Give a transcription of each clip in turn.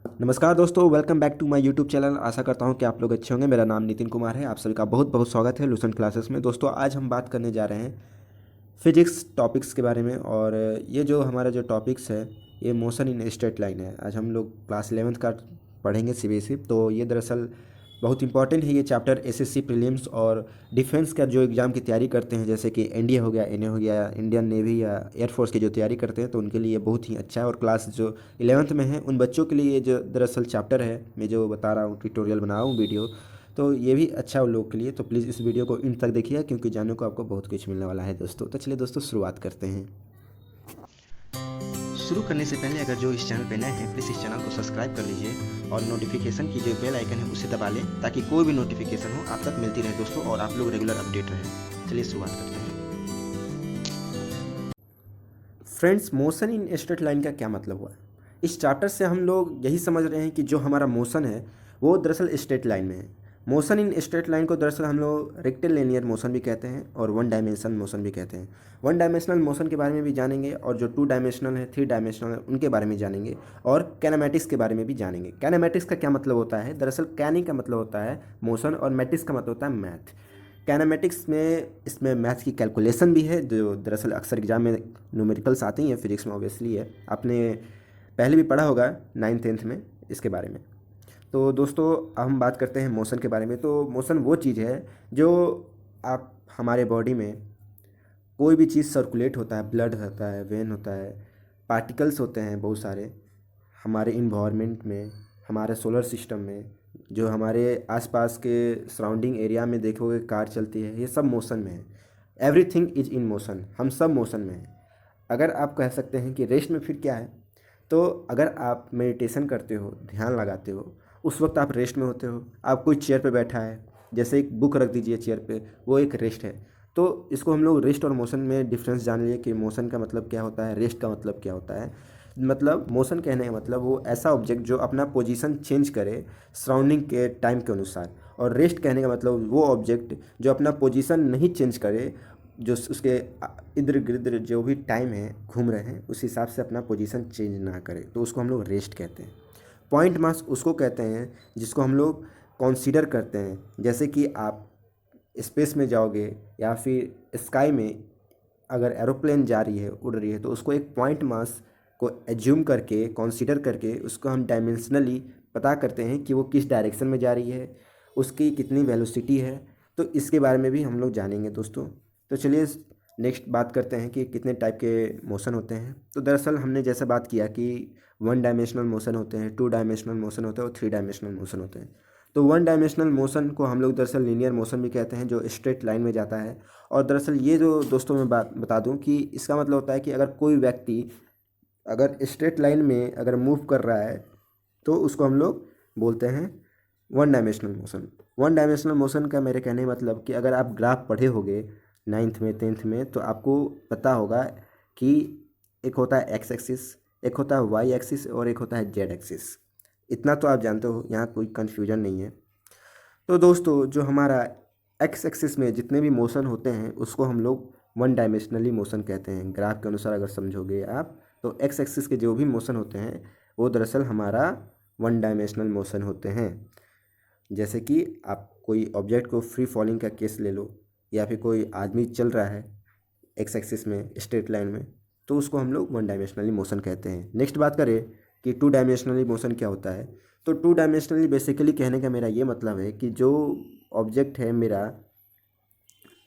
नमस्कार दोस्तों, welcome back to my YouTube channel. आशा करता हूं कि आप लोग अच्छे होंगे। मेरा नाम नितिन कुमार है। आप सभी का बहुत बहुत स्वागत है लूसेंट क्लासेस में। दोस्तों, आज हम बात करने जा रहे हैं फिजिक्स टॉपिक्स के बारे में। और ये जो हमारा जो टॉपिक्स है, ये मोशन इन स्ट्रेट लाइन है। आज हम लोग क्लास 11th का पढ़ेंगे सीबीएसई। तो ये दरअसल बहुत इंपॉर्टेंट है ये चैप्टर एसएससी प्रीलिम्स और डिफेंस का जो एग्ज़ाम की तैयारी करते हैं, जैसे कि एनडीए हो गया, एनए हो गया, इंडियन नेवी या एयरफोर्स की जो तैयारी करते हैं, तो उनके लिए बहुत ही अच्छा है। और क्लास जो 11th में है उन बच्चों के लिए ये जो दरअसल चैप्टर है, मैं जो बता रहा हूँ, ट्यूटोरियल बना रहा हूँ वीडियो, तो ये भी अच्छा है उन लोगों के लिए। तो प्लीज़ इस वीडियो को इन तक देखिए, क्योंकि जानने को आपको बहुत कुछ मिलने वाला है दोस्तों। तो चलिए दोस्तों, शुरुआत करते हैं। शुरू करने से पहले अगर जो इस चैनल पे नए हैं, प्लीज़ इस चैनल को सब्सक्राइब कर लीजिए और नोटिफिकेशन की जो बेल आइकन है उसे दबा लें, ताकि कोई भी नोटिफिकेशन हो आप तक मिलती रहे दोस्तों, और आप लोग रेगुलर अपडेट रहें। चलिए शुरुआत करते हैं। Friends, motion in straight line का क्या मतलब हुआ? इस चैप्टर से हम लोग यही समझ रहे हैं कि जो हमारा मोशन है वो दरअसल स्ट्रेट लाइन में है। मोशन इन स्ट्रेट लाइन को दरअसल हम लोग रेक्टिलिनियर मोशन भी कहते हैं और वन डायमेंशन मोशन भी कहते हैं। वन डायमेंशनल मोशन के बारे में भी जानेंगे, और जो टू डायमेंशनल है, थ्री डायमेंशनल है, उनके बारे में जानेंगे, और कैनामेटिक्स के बारे में भी जानेंगे। कैनामेटिक्स का क्या मतलब होता है? दरअसल कैनी का मतलब होता है मोशन और मैटिक्स का मतलब होता है मैथ। कैनामेटिक्स में इसमें मैथ्स की कैलकुलेशन भी है, जो दरअसल अक्सर एग्जाम में न्यूमेरिकल्स आती हैं। फिजिक्स में ऑब्वियसली है, आपने पहले भी पढ़ा होगा 9th 10th में इसके बारे में। तो दोस्तों, अब हम बात करते हैं मोशन के बारे में। तो मोशन वो चीज़ है जो आप हमारे बॉडी में कोई भी चीज़ सर्कुलेट होता है, ब्लड होता है, वेन होता है, पार्टिकल्स होते हैं बहुत सारे हमारे इन्वायरमेंट में, हमारे सोलर सिस्टम में, जो हमारे आसपास के सराउंडिंग एरिया में देखोगे कार चलती है, ये सब मोशन में है। एवरीथिंग इज इन मोशन, हम सब मोशन में हैं। अगर आप कह सकते हैं कि रेस्ट में फिर क्या है, तो अगर आप मेडिटेशन करते हो, ध्यान लगाते हो, उस वक्त आप रेस्ट में होते हो। आप कोई चेयर पे बैठा है, जैसे एक बुक रख दीजिए चेयर पे, वो एक रेस्ट है। तो इसको हम लोग रेस्ट और मोशन में डिफरेंस जान लिए कि मोशन का मतलब क्या होता है, रेस्ट का मतलब क्या होता है। मतलब मोशन कहने का मतलब वो ऐसा ऑब्जेक्ट जो अपना पोजीशन चेंज करे सराउंडिंग के टाइम के अनुसार, और रेस्ट कहने का मतलब वो ऑब्जेक्ट जो अपना पोजीशन नहीं चेंज करे, जो उसके इधर गिर्द जो भी टाइम है घूम रहे हैं उस हिसाब से अपना पोजीशन चेंज ना करे, तो उसको हम लोग रेस्ट कहते हैं। पॉइंट मास उसको कहते हैं जिसको हम लोग कंसीडर करते हैं। जैसे कि आप स्पेस में जाओगे या फिर स्काई में अगर एरोप्लेन जा रही है, उड़ रही है, तो उसको एक पॉइंट मास को एज्यूम करके, कंसीडर करके, उसको हम डायमेंशनली पता करते हैं कि वो किस डायरेक्शन में जा रही है, उसकी कितनी वेलोसिटी है। तो इसके बारे में भी हम लोग जानेंगे दोस्तों। तो चलिए नेक्स्ट बात करते हैं कि कितने टाइप के मोशन होते हैं। तो दरअसल हमने जैसे बात किया कि वन डायमेंशनल मोशन होते हैं, टू डायमेंशनल मोशन होते हैं और थ्री डायमेंशनल मोशन होते हैं। तो वन डायमेंशनल मोशन को हम लोग दरअसल लीनियर मोशन भी कहते हैं, जो स्ट्रेट लाइन में जाता है। और दरअसल ये जो दोस्तों मैं बात बता दूं कि इसका मतलब होता है कि अगर कोई व्यक्ति अगर स्ट्रेट लाइन में अगर मूव कर रहा है, तो उसको हम लोग बोलते हैं one dimensional motion. One dimensional motion का मेरे कहने का मतलब कि अगर आप ग्राफ पढ़े होंगे 9th में 10th में, तो आपको पता होगा कि एक होता है एक्स एक्सिस, एक होता है वाई एक्सिस, और एक होता है जेड एक्सिस। इतना तो आप जानते हो, यहाँ कोई कन्फ्यूजन नहीं है। तो दोस्तों, जो हमारा एक्स एक्सिस में जितने भी मोशन होते हैं उसको हम लोग वन डायमेंशनली मोशन कहते हैं। ग्राफ के अनुसार अगर समझोगे आप, तो एक्स एक्सिस के जो भी मोशन होते हैं वो दरअसल हमारा वन डायमेंशनल मोशन होते हैं। जैसे कि आप कोई ऑब्जेक्ट को फ्री फॉलिंग का केस ले लो, या फिर कोई आदमी चल रहा है एक्स एक्सिस में स्ट्रेट लाइन में, तो उसको हम लोग वन डायमेंशनली मोशन कहते हैं। नेक्स्ट बात करें कि टू डायमेंशनली मोशन क्या होता है, तो टू डायमेंशनली बेसिकली कहने का मेरा ये मतलब है कि जो ऑब्जेक्ट है मेरा,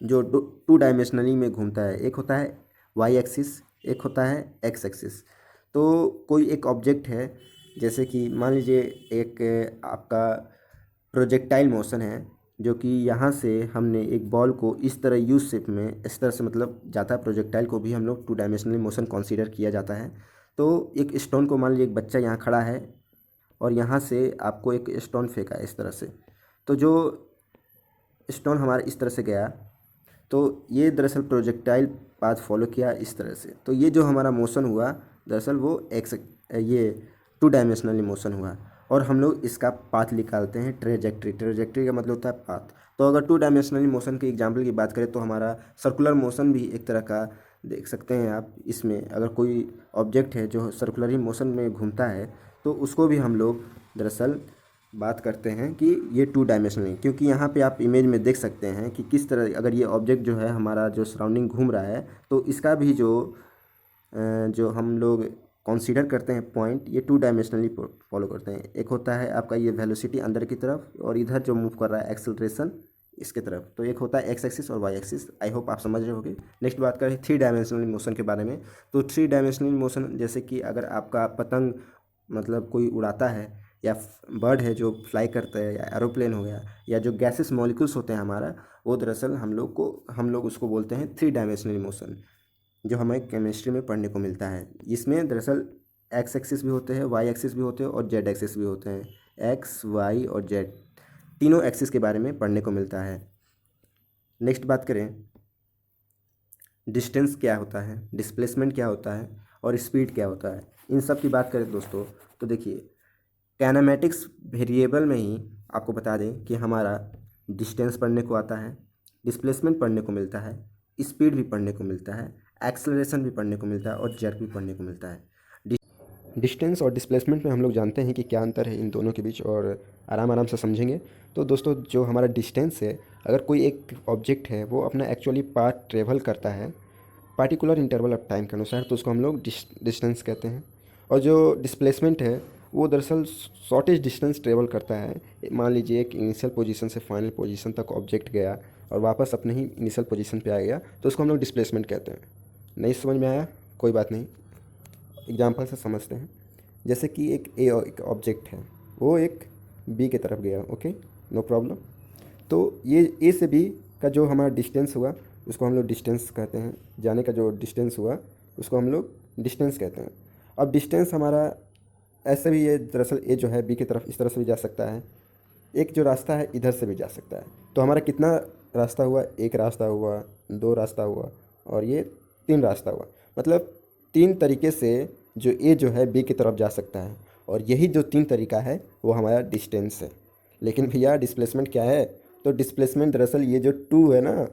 जो टू डायमेंशनली में घूमता है, एक होता है वाई एक्सिस, एक होता है एक्स एक्सिस। तो कोई एक ऑब्जेक्ट है, जैसे कि मान लीजिए एक आपका प्रोजेक्टाइल मोशन है, जो कि यहाँ से हमने एक बॉल को इस तरह यू शेप में, इस तरह से मतलब जाता है, प्रोजेक्टाइल को भी हम लोग टू डायमेंशनली मोशन कंसीडर किया जाता है। तो एक स्टोन को मान लीजिए, एक बच्चा यहाँ खड़ा है और यहाँ से आपको एक स्टोन फेंका इस तरह से, तो जो स्टोन हमारा इस तरह से गया, तो ये दरअसल प्रोजेक्टाइल पाथ फॉलो किया इस तरह से, तो ये जो हमारा मोशन हुआ दरअसल वो ये टू डायमेंशनली मोशन हुआ। और हम लोग इसका पाथ निकालते हैं ट्रेजेक्ट्री। ट्रेजेक्ट्री का मतलब होता है पाथ। तो अगर टू डायमेंशनली मोशन के एग्जाम्पल की बात करें, तो हमारा सर्कुलर मोशन भी एक तरह का देख सकते हैं आप, इसमें अगर कोई ऑब्जेक्ट है जो सर्कुलरली मोशन में घूमता है तो उसको भी हम लोग दरअसल बात करते हैं कि ये 2 डायमेंशनल है, क्योंकि यहाँ पे आप इमेज में देख सकते हैं कि किस तरह अगर ये ऑब्जेक्ट जो है हमारा जो सराउंडिंग घूम रहा है तो इसका भी जो हम लोग कंसीडर करते हैं पॉइंट, ये 2 डायमेंशनली फॉलो करते हैं। एक होता है आपका ये वेलोसिटी अंदर की तरफ, और इधर जो मूव कर रहा है एक्सेलरेशन इसके तरफ, तो एक होता है एक्स एक्सिस और वाई एक्सिस। आई होप आप समझ रहे होंगे। नेक्स्ट बात करें 3 डायमेंशनल मोशन के बारे में। तो 3 डायमेंशनल मोशन जैसे कि अगर आपका पतंग मतलब कोई उड़ाता है, या बर्ड है जो फ्लाई करता है, या एरोप्लेन हो गया, या जो गैसेस मॉलिक्यूल्स होते हैं हमारा, वो दरअसल हम लोग उसको बोलते हैं 3 डायमेंशनल मोशन, जो हमें केमिस्ट्री में पढ़ने को मिलता है। इसमें दरअसल एक्स एक्सिस भी होते हैं, वाई एक्सिस भी होते हैं और जेड एक्सिस भी होते हैं। एक्स, वाई और जेड तीनों एक्सिस के बारे में पढ़ने को मिलता है। नेक्स्ट बात करें, डिस्टेंस क्या होता है, डिस्प्लेसमेंट क्या होता है और स्पीड क्या होता है। इन सब की बात करें दोस्तों तो देखिए, काइनेमेटिक्स वेरिएबल में ही आपको बता दें कि हमारा डिस्टेंस पढ़ने को आता है, डिस्प्लेसमेंट पढ़ने को मिलता है, स्पीड भी पढ़ने को मिलता है, एक्सेलरेशन भी पढ़ने को मिलता है और जेट भी पढ़ने को मिलता है। डिस्टेंस और डिस्प्लेसमेंट में हम लोग जानते हैं कि क्या अंतर है इन दोनों के बीच, और आराम आराम से समझेंगे। तो दोस्तों, जो हमारा डिस्टेंस है, अगर कोई एक ऑब्जेक्ट है वो अपना एक्चुअली पाथ ट्रेवल करता है पार्टिकुलर इंटरवल ऑफ टाइम के अनुसार, तो उसको हम लोग डिस्टेंस कहते हैं। और जो डिस्प्लेसमेंट है वो दरअसल शॉर्टेज डिस्टेंस ट्रेवल करता है। मान लीजिए एक इनिशियल पोजीशन से फाइनल पोजीशन तक ऑब्जेक्ट गया और वापस अपने ही इनिशियल पोजीशन पे आ गया, तो उसको हम लोग डिस्प्लेसमेंट कहते हैं। नहीं समझ में आया, कोई बात नहीं, एग्जाम्पल से समझते हैं। जैसे कि एक ऑब्जेक्ट है, वो एक बी की तरफ गया, ओके, नो प्रॉब्लम। तो ये ए से बी का जो हमारा डिस्टेंस हुआ उसको हम लोग डिस्टेंस कहते हैं। जाने का जो डिस्टेंस हुआ उसको हम लोग डिस्टेंस कहते हैं। अब डिस्टेंस हमारा ऐसे भी, ये दरअसल ए जो है बी की तरफ इस तरह से भी जा सकता है, एक जो रास्ता है इधर से भी जा सकता है। तो हमारा कितना रास्ता हुआ, एक रास्ता हुआ, 2 रास्ता हुआ और ये 3 रास्ता हुआ। मतलब 3 तरीके से जो ए जो है बी की तरफ जा सकता है, और यही जो 3 तरीका है वो हमारा डिस्टेंस है। लेकिन भैया डिस्प्लेसमेंट क्या है, तो डिस्प्लेसमेंट दरअसल ये जो 2 है ना,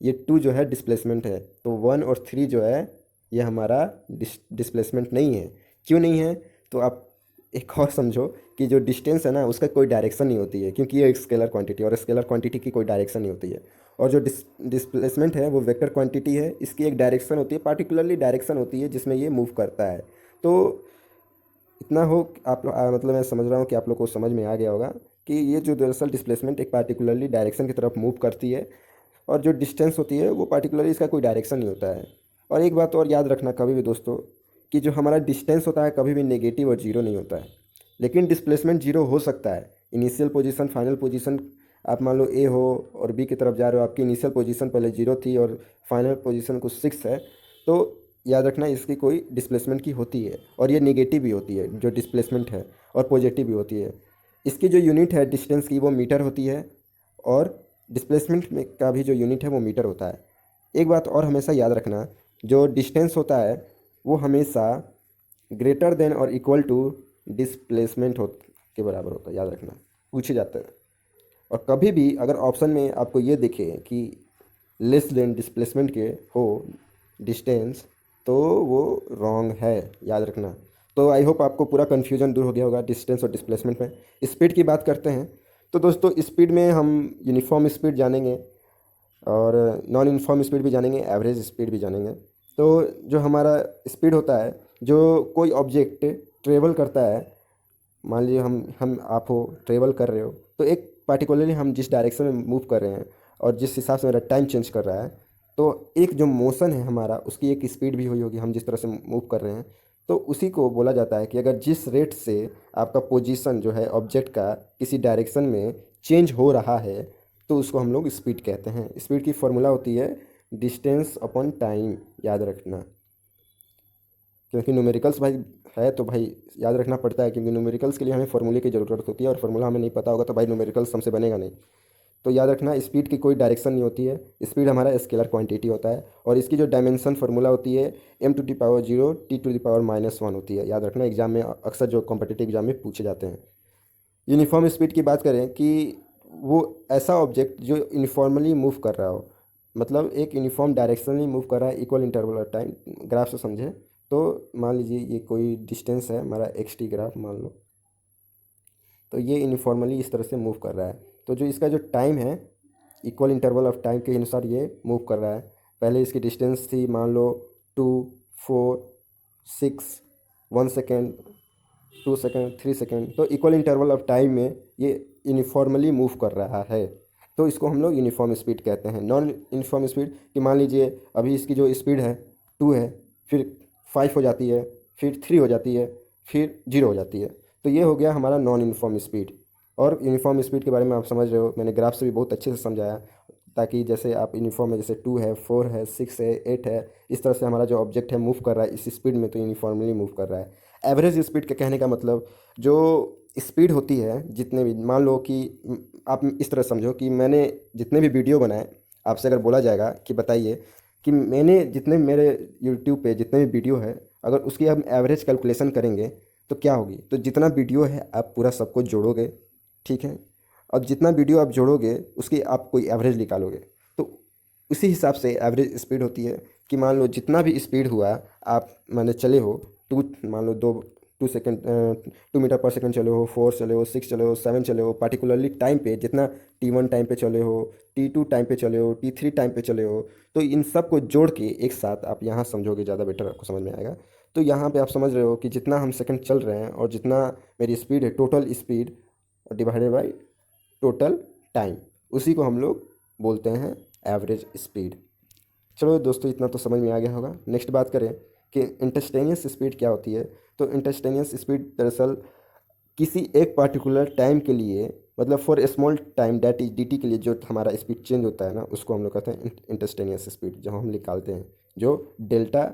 ये 2 जो है डिस्प्लेसमेंट है। तो 1 और 3 जो है ये हमारा डिस्प्लेसमेंट नहीं है। क्यों नहीं है, तो आप एक और समझो कि जो डिस्टेंस है ना उसका कोई डायरेक्शन नहीं होती है, क्योंकि ये एक स्केलर क्वांटिटी, और स्केलर क्वांटिटी की कोई डायरेक्शन नहीं होती है। और जो डिस्प्लेसमेंट है वो वेक्टर क्वांटिटी है, इसकी एक डायरेक्शन होती है, पार्टिकुलरली डायरेक्शन होती है जिसमें ये मूव करता है। तो इतना हो आप मतलब मैं समझ रहा हूँ कि आप लोग को समझ में आ गया होगा कि ये जो दरअसल डिस्प्लेसमेंट एक पार्टिकुलरली डायरेक्शन की तरफ मूव करती है, और जो डिस्टेंस होती है वो पार्टिकुलरली इसका कोई डायरेक्शन नहीं होता है। और एक बात और याद रखना कभी भी दोस्तों, कि जो हमारा डिस्टेंस होता है कभी भी नेगेटिव और जीरो नहीं होता है, लेकिन डिस्प्लेसमेंट जीरो हो सकता है। इनिशियल पोजीशन फाइनल पोजीशन, आप मान लो ए हो और बी की तरफ जा रहे हो, आपकी इनिशियल पोजीशन पहले 0 थी और फाइनल पोजीशन कुछ 6 है, तो याद रखना इसकी कोई डिस्प्लेसमेंट की होती है, और ये नेगेटिव भी होती है जो डिस्प्लेसमेंट है, और पॉजिटिव भी होती है। इसकी जो यूनिट है डिस्टेंस की वो मीटर होती है, और डिस्प्लेसमेंट में का भी जो यूनिट है वो मीटर होता है। एक बात और हमेशा याद रखना, जो डिस्टेंस होता है वो हमेशा ग्रेटर देन और इक्वल टू डिस्प्लेसमेंट के बराबर होता है, याद रखना, पूछे जाते हैं। और कभी भी अगर ऑप्शन में आपको ये दिखे कि लेस देन डिस्प्लेसमेंट के हो डिस्टेंस, तो वो रॉन्ग है, याद रखना। तो आई होप आपको पूरा कन्फ्यूजन दूर हो गया होगा डिस्टेंस और डिस्प्लेसमेंट में। स्पीड की बात करते हैं, तो दोस्तों स्पीड में हम यूनिफॉर्म स्पीड जानेंगे और नॉन यूनिफॉर्म स्पीड भी जानेंगे, एवरेज स्पीड भी जानेंगे। तो जो हमारा स्पीड होता है, जो कोई ऑब्जेक्ट ट्रेवल करता है, मान लीजिए हम आप हो ट्रेवल कर रहे हो, तो एक पार्टिकुलरली हम जिस डायरेक्शन में मूव कर रहे हैं और जिस हिसाब से मेरा टाइम चेंज कर रहा है, तो एक जो मोशन है हमारा उसकी एक स्पीड भी हुई होगी, हम जिस तरह से मूव कर रहे हैं। तो उसी को बोला जाता है कि अगर जिस रेट से आपका पोजीशन जो है ऑब्जेक्ट का किसी डायरेक्शन में चेंज हो रहा है, तो उसको हम लोग स्पीड कहते हैं। स्पीड की फॉर्मूला होती है डिस्टेंस अपॉन टाइम, याद रखना। क्योंकि न्यूमेरिकल्स भाई है तो भाई याद रखना पड़ता है, क्योंकि न्यूमेरिकल्स के लिए हमें फॉर्मूले की ज़रूरत होती है, और फार्मूला हमें नहीं पता होगा तो भाई न्यूमेरिकल्स हमसे बनेगा नहीं। तो याद रखना स्पीड की कोई डायरेक्शन नहीं होती है, स्पीड हमारा स्केलर क्वांटिटी होता है, और इसकी जो डायमेंशन फार्मूला होती है m⁻0 t⁻⁻1 होती है। याद रखना, एग्जाम में अक्सर जो कॉम्पिटिटिव एग्जाम में पूछे जाते हैं। यूनिफॉर्म स्पीड की बात करें कि वो ऐसा ऑब्जेक्ट जो यूनिफॉर्मली मूव कर रहा हो, मतलब एक यूनिफॉर्म डायरेक्शनली मूव कर रहा है equal interval of time. Graph से समझे तो मान लीजिए ये कोई डिस्टेंस है हमारा एक्स टी ग्राफ मान लो, तो ये यूनिफॉर्मली इस तरह से मूव कर रहा है। तो जो इसका जो टाइम है इक्वल इंटरवल ऑफ टाइम के अनुसार ये मूव कर रहा है। पहले इसकी डिस्टेंस थी मान लो 2, 4, 6, 1 सेकेंड, 2 सेकेंड, 3 सेकेंड। तो इक्वल इंटरवल ऑफ टाइम में ये यूनिफॉर्मली मूव कर रहा है, तो इसको हम लोग यूनिफॉर्म स्पीड कहते हैं। नॉन यूनिफॉर्म स्पीड कि मान लीजिए अभी इसकी जो स्पीड है 2 है, फिर 5 हो जाती है, फिर 3 हो जाती है, फिर 0 हो जाती है। तो ये हो गया हमारा नॉन यूनिफॉर्म स्पीड। और यूनिफॉर्म स्पीड के बारे में आप समझ रहे हो, मैंने ग्राफ से भी बहुत अच्छे से समझाया, ताकि जैसे आप यूनिफॉर्म में जैसे 2 है, 4 है, 6 है, 8 है, इस तरह से हमारा जो ऑब्जेक्ट है मूव कर रहा है इस स्पीड में, तो यूनिफॉर्मली मूव कर रहा है। एवरेज स्पीड के कहने का मतलब जो स्पीड होती है जितने भी, मान लो कि आप इस तरह समझो कि मैंने जितने भी वीडियो बनाए, आपसे अगर बोला जाएगा कि बताइए कि मैंने जितने मेरे यूट्यूब पे जितने भी वीडियो है, अगर उसकी हम एवरेज कैलकुलेशन करेंगे तो क्या होगी, तो जितना वीडियो है आप पूरा सबको जोड़ोगे, ठीक है। अब जितना वीडियो आप जोड़ोगे उसकी आप कोई एवरेज निकालोगे, तो उसी हिसाब से एवरेज स्पीड होती है कि मान लो जितना भी स्पीड हुआ आप माने चले हो मान लो 2 2 मीटर पर सेकंड चले हो, 4 चले हो, 6 चले हो, 7 चले हो, पार्टिकुलरली टाइम पे जितना T1 टाइम पे चले हो, T2 टाइम पे चले हो, T3 टाइम पे चले हो, तो इन सब को जोड़ के एक साथ आप यहाँ समझोगे, ज़्यादा बेटर आपको समझ में आएगा। तो यहाँ पे आप समझ रहे हो कि जितना हम सेकंड चल रहे हैं और जितना मेरी स्पीड है, total speed divided by total time, उसी को हम लोग बोलते हैं एवरेज स्पीड। चलो दोस्तों, इतना तो समझ में आ गया होगा। नेक्स्ट बात करें कि इंस्टेंटेनियस स्पीड क्या होती है। तो इंस्टेंटेनियस स्पीड दरअसल किसी एक पार्टिकुलर टाइम के लिए, मतलब for a small time that is dt के लिए जो हमारा स्पीड चेंज होता है ना, उसको हम लोग कहते हैं इंस्टेंटेनियस स्पीड। जब हम निकालते हैं जो डेल्टा,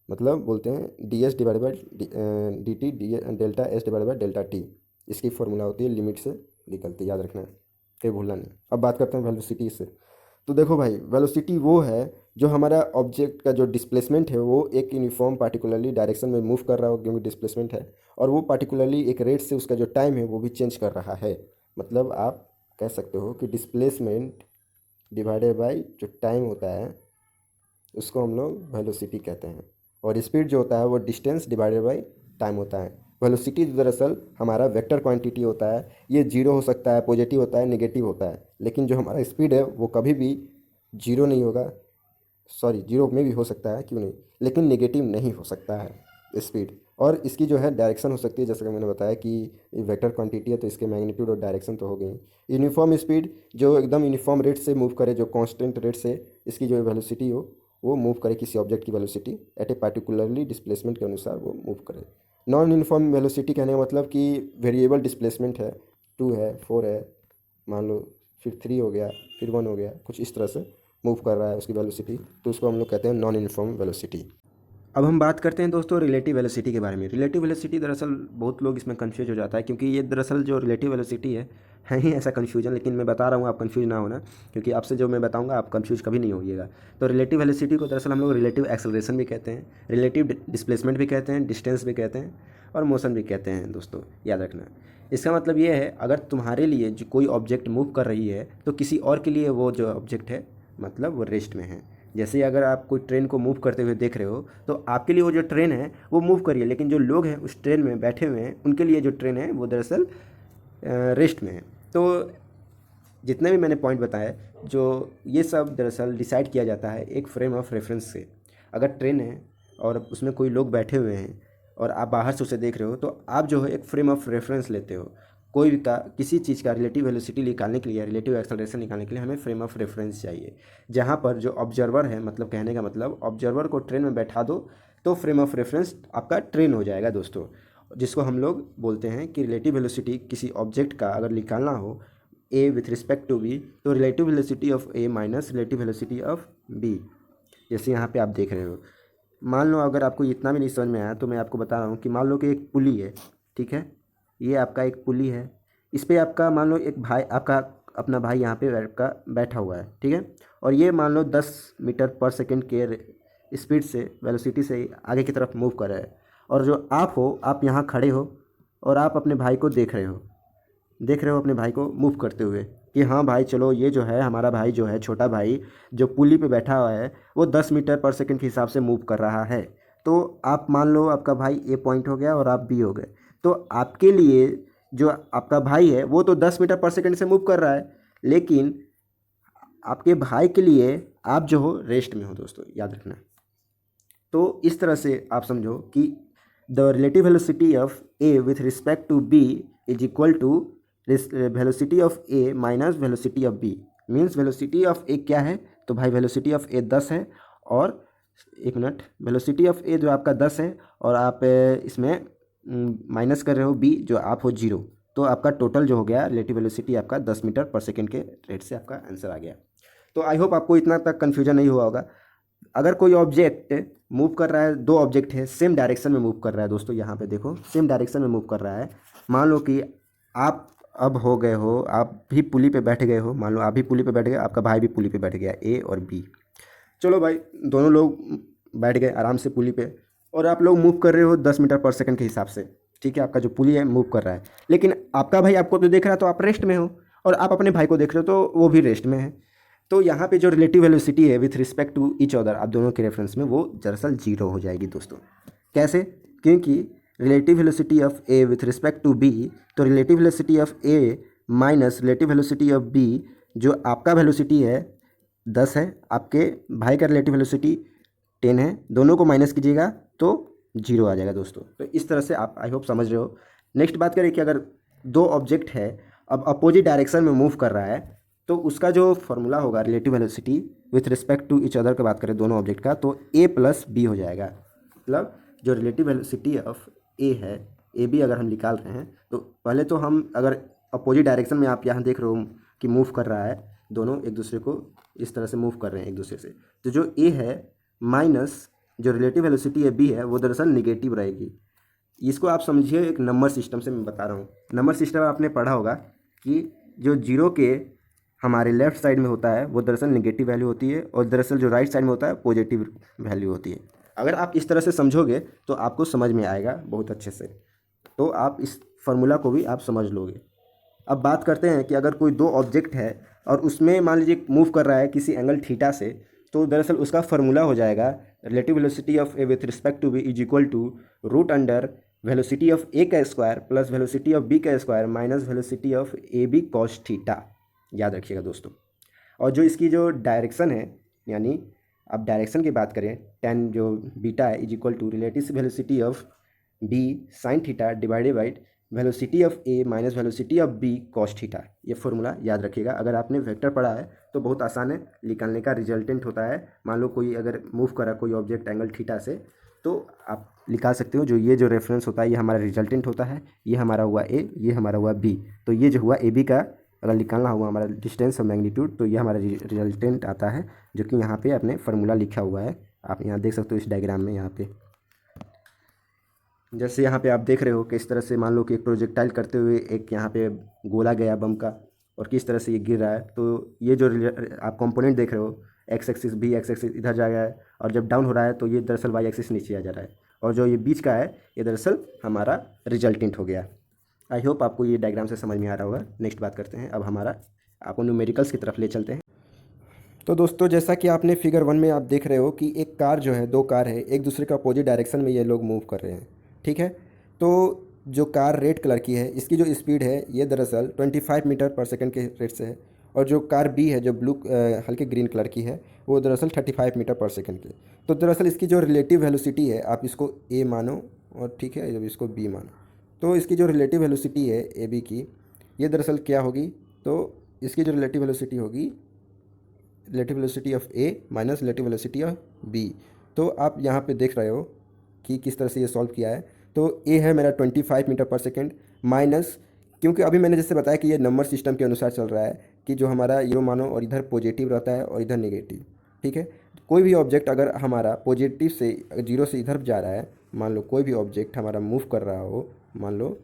मतलब बोलते हैं D S divide by D T, delta S divide by delta T, इसकी फॉर्मूला होती है, लिमिट से निकलती है, याद रखना है, कहीं भूलना नहीं। अब बात करते हैं वेलोसिटी से। तो देखो भाई, वेलोसिटी वो है जो हमारा ऑब्जेक्ट का जो डिस्प्लेसमेंट है वो एक यूनिफॉर्म पार्टिकुलरली डायरेक्शन में मूव कर रहा हो, क्योंकि डिस्प्लेसमेंट है, और वो पार्टिकुलरली एक रेट से उसका जो टाइम है वो भी चेंज कर रहा है। मतलब आप कह सकते हो कि डिस्प्लेसमेंट डिवाइडेड बाई जो टाइम होता है उसको हम लोग वेलोसिटी कहते हैं, और स्पीड जो होता है वो डिस्टेंस डिवाइडेड बाई टाइम होता है। वेलोसिटी दरअसल हमारा वेक्टर क्वांटिटी होता है, ये जीरो हो सकता है, पॉजिटिव होता है, नेगेटिव होता है, लेकिन जो हमारा स्पीड है वो कभी भी जीरो नहीं होगा, सॉरी जीरो में भी हो सकता है, क्यों नहीं, लेकिन नेगेटिव नहीं हो सकता है स्पीड। और इसकी जो है डायरेक्शन हो सकती है, जैसे कि मैंने बताया कि वेक्टर क्वांटिटी है तो इसके मैग्नीट्यूड और डायरेक्शन तो हो गई। यूनिफॉर्म स्पीड जो एकदम यूनिफॉर्म रेट से मूव करे, जो कांस्टेंट रेट से इसकी जो वेलोसिटी हो वो मूव करे, किसी ऑब्जेक्ट की velocity at A particularly displacement के अनुसार वो मूव करे। नॉन यूनिफॉर्म वेलोसिटी कहने का मतलब कि वेरिएबल डिस्प्लेसमेंट है, 2 है, 4 है, मान लो, फिर 3 हो गया, फिर 1 हो गया, कुछ इस तरह से मूव कर रहा है उसकी वेलोसिटी, तो उसको हम लोग कहते हैं नॉन यूनिफॉर्म वेलोसिटी। अब हम बात करते हैं दोस्तों रिलेटिव वेलोसिटी के बारे में। रिलेटिव वेलोसिटी दरअसल बहुत लोग इसमें कंफ्यूज हो जाता है, क्योंकि ये दरअसल जो रिलेटिव वेलोसिटी है ही ऐसा कन्फ्यूजन, लेकिन मैं बता रहा हूँ आप कंफ्यूज ना होना, क्योंकि आपसे जो मैं बताऊँगा आप कंफ्यूज कभी नहीं होइएगा। तो रिलेटिव वेलोसिटी को दरअसल हम लोग रिलेटिव एक्सेलरेशन भी कहते हैं, रिलेटिव डिस्प्लेसमेंट भी कहते हैं, डिस्टेंस भी कहते हैं, और मोशन भी कहते हैं दोस्तों, याद रखना। इसका मतलब ये है, अगर तुम्हारे लिए जो कोई ऑब्जेक्ट मूव कर रही है तो किसी और के लिए वो जो ऑब्जेक्ट है मतलब वो रेस्ट में है। जैसे अगर आप कोई ट्रेन को मूव करते हुए देख रहे हो तो आपके लिए वो जो ट्रेन है वो मूव करिए, लेकिन जो लोग हैं उस ट्रेन में बैठे हुए हैं उनके लिए जो ट्रेन है वो दरअसल रेस्ट में है। तो जितने भी मैंने पॉइंट बताए, जो ये सब दरअसल डिसाइड किया जाता है एक फ्रेम ऑफ रेफरेंस से। अगर ट्रेन है और उसमें कोई लोग बैठे हुए हैं और आप बाहर से उसे देख रहे हो, तो आप जो है एक फ्रेम ऑफ रेफरेंस लेते हो। कोई भी का किसी चीज़ का रिलेटिव वेलोसिटी निकालने के लिए, रिलेटिव एक्सेलरेशन निकालने के लिए हमें फ्रेम ऑफ रेफरेंस चाहिए, जहाँ पर जो ऑब्जर्वर है, मतलब कहने का मतलब ऑब्जर्वर को ट्रेन में बैठा दो तो फ्रेम ऑफ रेफरेंस आपका ट्रेन हो जाएगा दोस्तों, जिसको हम लोग बोलते हैं कि रिलेटिव वेलोसिटी किसी ऑब्जेक्ट का अगर निकालना हो A with respect to B, तो relative velocity of A minus relative velocity of B. जैसे यहाँ पे आप देख रहे हो, मान लो अगर आपको इतना भी नहीं समझ में आया तो मैं आपको बता रहा हूँ कि मान लो कि एक पुली है, ठीक है, ये आपका एक पुली है, इस पर आपका मान लो एक भाई, आपका अपना भाई यहाँ पे का बैठा हुआ है, ठीक है, और ये मान लो 10 मीटर पर सेकंड के स्पीड से, वेलोसिटी से आगे की तरफ मूव कर रहा है, और जो आप हो, आप यहाँ खड़े हो और आप अपने भाई को देख रहे हो अपने भाई को मूव करते हुए कि हाँ भाई चलो ये जो है हमारा भाई जो है छोटा भाई जो पुली पे बैठा हुआ है वो 10 मीटर पर सेकंड के हिसाब से मूव कर रहा है। तो आप मान लो आपका भाई ए पॉइंट हो गया और आप बी हो गए, तो आपके लिए जो आपका भाई है वो तो 10 मीटर पर सेकंड से मूव कर रहा है, लेकिन आपके भाई के लिए आप जो हो रेस्ट में हो दोस्तों, याद रखना। तो इस तरह से आप समझो कि the relative velocity of A with respect to B is equal to velocity of A minus velocity of B. Means velocity of A क्या है, तो भाई वेलोसिटी ऑफ ए 10 है, और एक मिनट, वेलोसिटी ऑफ ए जो आपका 10 है और आप इसमें माइनस कर रहे हो बी जो आप हो 0, तो आपका टोटल जो हो गया रिलेटिव वेलोसिटी आपका 10 मीटर पर सेकेंड के रेट से आपका आंसर आ गया। तो आई होप आपको इतना तक कन्फ्यूजन नहीं हुआ होगा। अगर कोई ऑब्जेक्ट मूव कर रहा है, दो ऑब्जेक्ट है सेम डायरेक्शन में मूव कर रहा है दोस्तों, यहाँ पे देखो सेम डायरेक्शन में मूव कर रहा है। मान लो कि आप अब हो गए हो, आप भी पुली पे बैठ गए हो, मान लो आप भी पुली पे बैठ गए, आपका भाई भी पुली पे बैठ गया, ए और बी। चलो भाई दोनों लोग बैठ गए आराम से पुली पे, और आप लोग मूव कर रहे हो 10 मीटर पर सेकंड के हिसाब से, ठीक है, आपका जो पुली है मूव कर रहा है, लेकिन आपका भाई आपको तो देख रहा है तो आप रेस्ट में हो, और आप अपने भाई को देख रहे हो तो वो भी रेस्ट में है। तो यहाँ पे जो रिलेटिव वेलोसिटी है with respect to each other, आप दोनों के रेफरेंस में, वो दरअसल 0 हो जाएगी दोस्तों। कैसे? क्योंकि relative velocity of A with respect to B, तो relative velocity of A minus relative velocity of B, जो आपका वेलोसिटी है 10 है, आपके भाई का रिलेटिव वेलोसिटी 10 है, दोनों को माइनस कीजिएगा तो 0 आ जाएगा दोस्तों। तो इस तरह से आप आई होप समझ रहे हो। नेक्स्ट बात करें कि अगर दो ऑब्जेक्ट है अब अपोजिट डायरेक्शन में मूव कर रहा है, तो उसका जो फॉर्मूला होगा relative velocity with respect to each other की बात करें दोनों ऑब्जेक्ट का, तो ए प्लस बी हो जाएगा। मतलब जो रिलेटिव वेलोसिटी ऑफ ए है, ए बी अगर हम निकाल रहे हैं, तो पहले तो हम अगर अपोजिट डायरेक्शन में, आप यहाँ देख रहे हो कि मूव कर रहा है, दोनों एक दूसरे को इस तरह से मूव कर रहे हैं एक दूसरे से, तो जो ए है माइनस जो रिलेटिव वेलोसिटी है बी है, वो दरअसल निगेटिव रहेगी। इसको आप समझिए एक नंबर सिस्टम से मैं बता रहा हूँ। नंबर सिस्टम आपने पढ़ा होगा कि जो जीरो के हमारे लेफ्ट साइड में होता है वो दरअसल नेगेटिव वैल्यू होती है, और दरअसल जो राइट साइड में होता है पॉजिटिव वैल्यू होती है। अगर आप इस तरह से समझोगे तो आपको समझ में आएगा बहुत अच्छे से, तो आप इस फार्मूला को भी आप समझ लोगे। अब बात करते हैं कि अगर कोई दो ऑब्जेक्ट है और उसमें मान लीजिए मूव कर रहा है किसी एंगल थीटा से, तो दरअसल उसका फार्मूला हो जाएगा relative velocity of A with respect to B is equal to root under velocity of A का square plus velocity of B का square minus velocity of A B cos theta. याद रखिएगा दोस्तों। और जो इसकी जो डायरेक्शन है, यानी अब डायरेक्शन की बात करें, टेन जो बीटा है is equal to relative velocity of B sine theta divided by velocity of A minus velocity of B cos theta. ये फॉर्मूला याद रखिएगा। अगर आपने वेक्टर पढ़ा है तो बहुत आसान है, निकालने का रिजल्टेंट होता है। मान लो कोई अगर मूव करा कोई ऑब्जेक्ट एंगल थीटा से, तो आप निकाल सकते हो। जो ये जो रेफरेंस होता है ये हमारा रिजल्टेंट होता है, ये हमारा हुआ ए, ये हमारा हुआ बी। तो ये जो हुआ ए बी का अगर निकालना हुआ हमारा डिस्टेंस और मैग्नीट्यूड, तो ये हमारा रिजल्टेंट आता है, जो कि यहाँ पे अपने फार्मूला लिखा हुआ है। आप यहाँ देख सकते हो इस डायग्राम में। यहाँ पे जैसे यहाँ पे आप देख रहे हो कि इस तरह से मान लो कि एक प्रोजेक्टाइल करते हुए एक यहाँ पे गोला गया बम का, और किस तरह से ये गिर रहा है। तो ये जो आप कंपोनेंट देख रहे हो, X axis B X axis इधर जा रहा है, और जब डाउन हो रहा है तो ये दरअसल वाई एक्सिस नीचे आ जा रहा है, और जो ये बीच का है ये दरअसल हमारा रिजल्टेंट हो गया। आई होप आपको ये डायग्राम से समझ में आ रहा होगा। नेक्स्ट बात करते हैं अब हमारा, आपको न्यूमेरिकल्स की तरफ ले चलते हैं। तो दोस्तों जैसा कि आपने फिगर 1 में आप देख रहे हो कि एक कार जो है, दो कार है, एक दूसरे का अपोजिट डायरेक्शन में ये लोग मूव कर रहे हैं, ठीक है। तो जो कार रेड कलर की है इसकी जो स्पीड है ये दरअसल 25 मीटर पर सेकंड के रेट से है, और जो कार बी है जो ब्लू हल्के ग्रीन कलर की है वो दरअसल 35 मीटर पर सेकंड की। तो दरअसल इसकी जो रिलेटिव वेलोसिटी है आप इसको ए मानो, और ठीक है जब इसको बी मानो, तो इसकी जो रिलेटिव वेलोसिटी है ए बी की, ये दरअसल क्या होगी, तो इसकी जो रिलेटिव वेलोसिटी होगी relative velocity of A minus relative velocity of B. तो आप यहाँ पे देख रहे हो कि किस तरह से ये सॉल्व किया है। तो ए है मेरा 25 मीटर पर सेकेंड माइनस, क्योंकि अभी मैंने जैसे बताया कि ये नंबर सिस्टम के अनुसार चल रहा है कि जो हमारा यूरो मानो और इधर पॉजिटिव रहता है और इधर नेगेटिव, ठीक है। कोई भी ऑब्जेक्ट अगर हमारा पॉजिटिव से 0 से इधर जा रहा है, मान लो कोई भी ऑब्जेक्ट हमारा मूव कर रहा हो, मान लो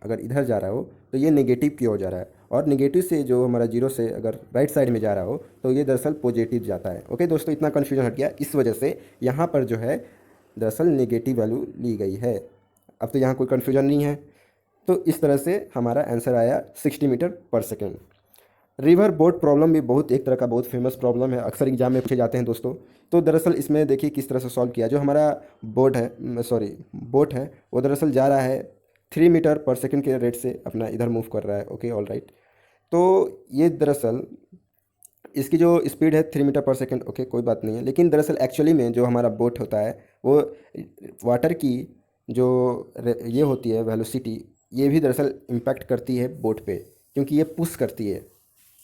अगर इधर जा रहा हो तो ये नेगेटिव की ओर जा रहा है, और नेगेटिव से जो हमारा 0 से अगर राइट साइड में जा रहा हो तो ये दरअसल पॉजिटिव जाता है। ओके दोस्तों, इतना कन्फ्यूजन हट गया। इस वजह से यहाँ पर जो है दरअसल नेगेटिव वैल्यू ली गई है। अब तो यहाँ कोई कन्फ्यूजन नहीं है। तो इस तरह से हमारा आंसर आया 60 मीटर पर सेकेंड। रिवर बोट प्रॉब्लम भी बहुत एक तरह का बहुत फेमस प्रॉब्लम है, अक्सर एग्जाम में पूछे जाते हैं दोस्तों। तो दरअसल इसमें देखिए किस तरह से सॉल्व किया। जो हमारा बोट है वो दरअसल जा रहा है 3 मीटर पर सेकंड के रेट से अपना इधर मूव कर रहा है। Okay all right. तो ये दरअसल इसकी जो स्पीड है 3 मीटर पर सेकंड। ओके कोई बात नहीं है, लेकिन दरअसल एक्चुअली में जो हमारा बोट होता है वो वाटर की जो ये होती है वेलोसिटी, ये भी दरअसल इम्पैक्ट करती है बोट पे, क्योंकि ये पुश करती है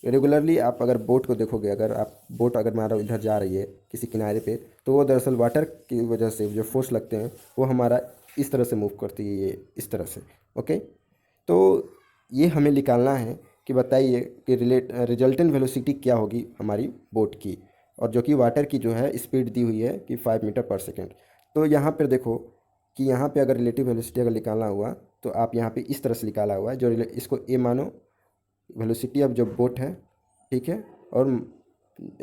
रेगुलरली। आप अगर बोट को देखोगे, अगर आप बोट अगर हमारा इधर जा रही है किसी किनारे पे, तो वो दरअसल वाटर की वजह से जो फोर्स लगते हैं वो हमारा इस तरह से मूव करती है, ये इस तरह से। ओके, तो ये हमें निकालना है कि बताइए कि रिजल्टेंट वेलोसिटी क्या होगी हमारी बोट की, और जो कि वाटर की जो है स्पीड दी हुई है कि 5 मीटर पर सेकेंड। तो यहाँ पर देखो कि यहाँ पे अगर रिलेटिव वेलोसिटी अगर निकालना हुआ तो आप यहाँ पे इस तरह से निकाला हुआ है, जो इसको ए मानो वेलोसिटी ऑफ जो बोट है, ठीक है, और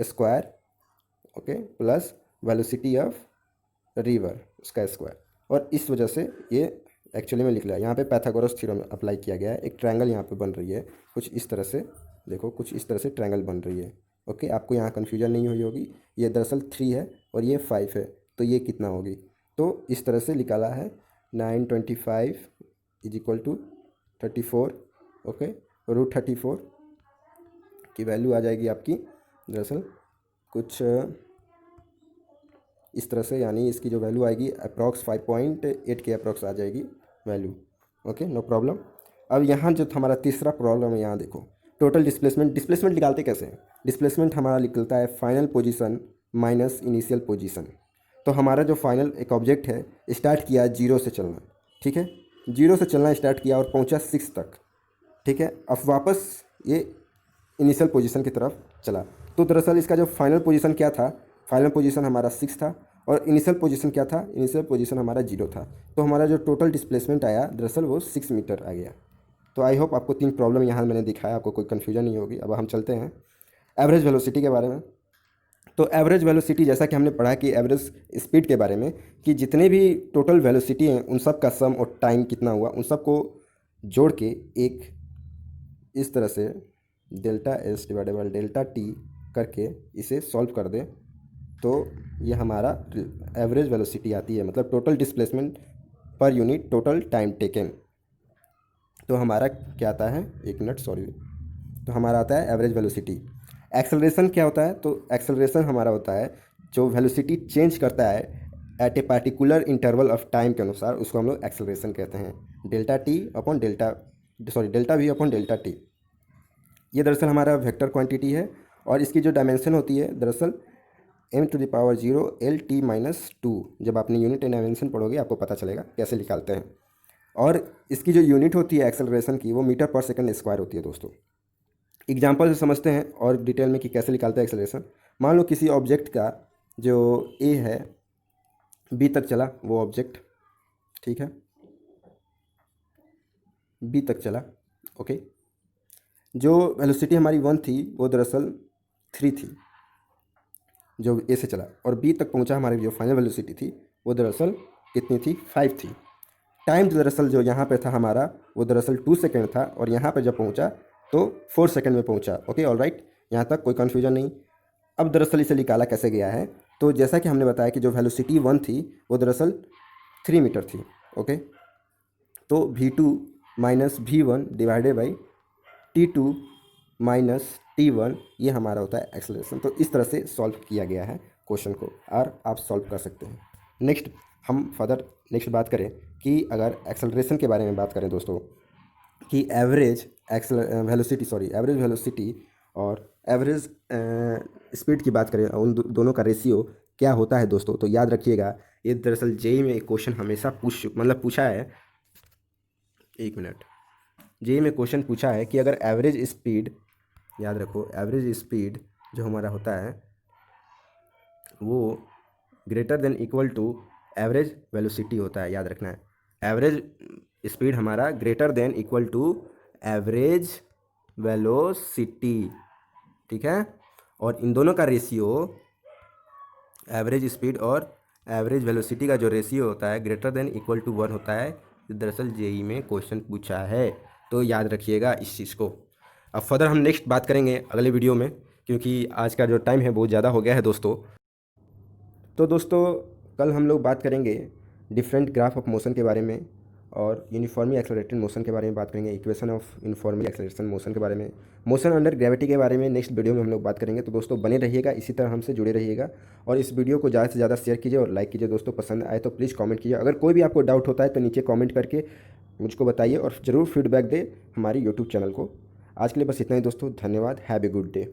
square, okay, plus velocity of river उसका स्क्वायर। और इस वजह से ये एक्चुअली में लिख लिया। यहाँ पे पाइथागोरस थ्योरम अप्लाई किया गया है। एक ट्रायंगल यहाँ पे बन रही है कुछ इस तरह से, देखो कुछ इस तरह से ट्रायंगल बन रही है। ओके, आपको यहाँ कन्फ्यूजन नहीं हुई होगी। ये दरअसल 3 है और ये 5 है, तो ये कितना होगी, तो इस तरह से निकाला है 925 इज इक्वल टू 34। ओके, √34 की वैल्यू आ जाएगी आपकी दरअसल कुछ इस तरह से, यानी इसकी जो वैल्यू आएगी अप्रॉक्स 5.8 के अप्रॉक्स आ जाएगी वैल्यू। Okay no problem. अब यहाँ जो हमारा तीसरा प्रॉब्लम है, यहाँ देखो टोटल डिस्प्लेसमेंट निकालते कैसे हैं। डिस्प्लेसमेंट हमारा निकलता है final position minus initial position. तो हमारा जो फाइनल एक ऑब्जेक्ट है स्टार्ट किया 0 से चलना, ठीक है, 0 से चलना स्टार्ट किया और पहुँचा 6 तक, ठीक है। अब वापस ये इनिशियल पोजीशन की तरफ चला। तो दरअसल इसका जो फाइनल पोजीशन क्या था, फाइनल पोजीशन हमारा 6 था, और इनिशियल पोजीशन क्या था, इनिशियल पोजीशन हमारा 0 था। तो हमारा जो टोटल डिस्प्लेसमेंट आया दरअसल वो 6 मीटर आ गया। तो आई होप आपको 3 प्रॉब्लम यहाँ मैंने दिखाया, आपको कोई कन्फ्यूजन नहीं होगी। अब हम चलते हैं एवरेज वेलोसिटी के बारे में। तो एवरेज वेलोसिटी, जैसा कि हमने पढ़ा कि एवरेज स्पीड के बारे में, कि जितने भी टोटल वेलोसिटी हैं उन सब का सम और टाइम कितना हुआ उन सब को जोड़ के एक इस तरह से delta S dividable delta T करके इसे सॉल्व कर दें, तो ये हमारा एवरेज वेलोसिटी आती है, मतलब total displacement per unit total time taken. तो हमारा क्या आता है, एक मिनट सॉरी, तो हमारा आता है एवरेज वेलोसिटी। एक्सेलरेशन क्या होता है, तो एक्सेलरेशन हमारा होता है जो वेलोसिटी चेंज करता है at a particular interval of time के अनुसार, उसको हम लोग एक्सेलरेशन कहते हैं। Delta V upon delta T, ये दरअसल हमारा वेक्टर क्वांटिटी है, और इसकी जो डायमेंशन होती है दरअसल m⁻0 L t-2। जब आपने यूनिट एंड डायमेंशन पढ़ोगे आपको पता चलेगा कैसे निकालते हैं। और इसकी जो यूनिट होती है एक्सेलरेशन की वो मीटर पर सेकंड स्क्वायर होती है दोस्तों। एग्जाम्पल से समझते हैं और डिटेल में कि कैसे निकालते हैं एक्सेलरेशन। मान लो किसी ऑब्जेक्ट का जो ए है बी तक चला, वो ऑब्जेक्ट, ठीक है, बी तक चला। ओके, जो वेलोसिटी हमारी 1 थी वो दरअसल 3 थी जो ए से चला, और बी तक पहुंचा हमारी जो फाइनल वेलोसिटी थी वो दरअसल कितनी थी, 5 थी। टाइम दरअसल जो यहाँ पे था हमारा वो दरअसल 2 सेकेंड था, और यहाँ पे जब पहुँचा तो 4 सेकेंड में पहुँचा। ओके ऑल राइट, यहाँ तक कोई कन्फ्यूजन नहीं। अब दरअसल इसे निकाला कैसे गया है, तो जैसा कि हमने बताया कि जो वेलोसिटी 1 थी वो दरअसल 3 मीटर थी। ओके, तो v2 minus v1 divided by t2 minus t1, ये हमारा होता है एक्सेलरेशन। तो इस तरह से सॉल्व किया गया है क्वेश्चन को, और आप सॉल्व कर सकते हैं। नेक्स्ट हम नेक्स्ट बात करें कि अगर एक्सेलरेशन के बारे में बात करें दोस्तों, कि एवरेज वेलोसिटी और एवरेज स्पीड की बात करें, उन दोनों का रेशियो क्या होता है दोस्तों, तो याद रखिएगा ये दरअसल जेई में एक क्वेश्चन हमेशा पूछा है। एक मिनट, जेई में क्वेश्चन पूछा है कि अगर एवरेज स्पीड, याद रखो एवरेज स्पीड जो हमारा होता है वो greater than equal to average velocity होता है, याद रखना है। एवरेज स्पीड हमारा greater than equal to average velocity, ठीक है, और इन दोनों का रेशियो, एवरेज स्पीड और एवरेज वेलोसिटी का जो रेशियो होता है ग्रेटर देन इक्वल टू 1 होता है। दरअसल जेई में क्वेश्चन पूछा है, तो याद रखिएगा इस चीज़ को। अब फर्दर हम नेक्स्ट बात करेंगे अगले वीडियो में, क्योंकि आज का जो टाइम है बहुत ज़्यादा हो गया है दोस्तों। तो दोस्तों कल हम लोग बात करेंगे डिफरेंट ग्राफ ऑफ मोशन के बारे में, और यूनिफॉर्मली एक्सेलरेटेड मोशन के बारे में बात करेंगे, equation of uniformly acceleration motion के बारे में, मोशन अंडर ग्रेविटी के बारे में नेक्स्ट वीडियो में हम लोग बात करेंगे। तो दोस्तों बने रहिएगा, इसी तरह हमसे जुड़े रहिएगा, और इस वीडियो को ज़्यादा से ज़्यादा शेयर कीजिए और लाइक कीजिए। दोस्तों पसंद आए तो प्लीज़ कमेंट कीजिए। अगर कोई भी आपको डाउट होता है तो नीचे कमेंट करके मुझको बताइए, और ज़रूर फीडबैक दे हमारी यूट्यूब चैनल को। आज के लिए बस इतना ही दोस्तों, धन्यवाद। Have a good day.